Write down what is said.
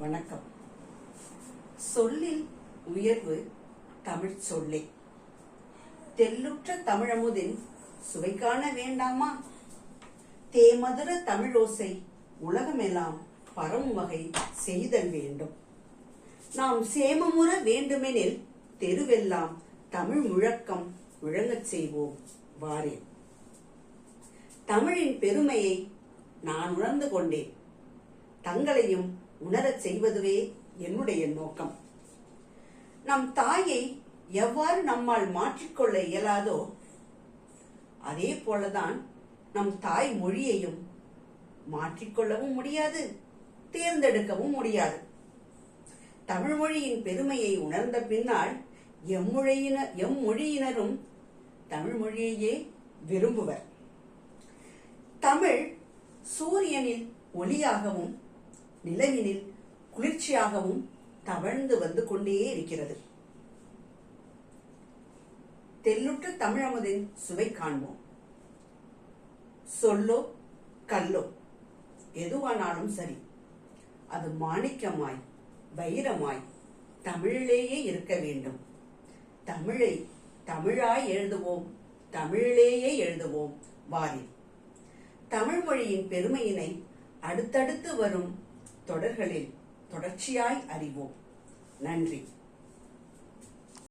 வணக்கம். சொல்லில் உயர்வு தமிழ் சொல்லே. தெல்லுற்ற தமிழமுதின் சுவை காண வேண்டாமா? தேமதுர தமிழோசை உலகமெல்லாம் பரவும் வகை செய்தல் வேண்டும். நாம் சேமமுற வேண்டுமெனில் தெருவெல்லாம் தமிழ் முழக்கம் முழங்கச் செய்வோம் வாரே. தமிழின் பெருமையை நான் உணர்ந்து கொண்டேன். தங்களையும் உணரச் செய்வதுவே என்னுடைய நோக்கம். நம் தாயை எவ்வாறு நம்மால் மாற்றிக்கொள்ள இயலாதோ அதே போலதான் நம் தாய் மொழியையும் மாற்றிக்கொள்ளவும் முடியாது, தேர்ந்தெடுக்கவும் முடியாது. தமிழ் மொழியின் பெருமையை உணர்ந்த பின்னால் எம்மொழியினரும் தமிழ் மொழியையே விரும்புவர். தமிழ் சூரியனில் ஒளியாகவும் நிலவினில் குளிர்ச்சியாகவும் தவழ்ந்து வந்து கொண்டே இருக்கிறது. தெல்லுற்ற தமிழமுதின் சுவை காண்போம். சொல்லோ கல்லோ எதுவானாலும் சரி, அது மாணிக்கமாய் வைரமாய் தமிழிலேயே இருக்க வேண்டும். தமிழை தமிழாய் எழுதுவோம், தமிழிலேயே எழுதுவோம் வாரில். தமிழ் மொழியின் பெருமையினை அடுத்தடுத்து வரும் தொடர்களில் தொடர்ச்சியாய் அறிவோம். நன்றி.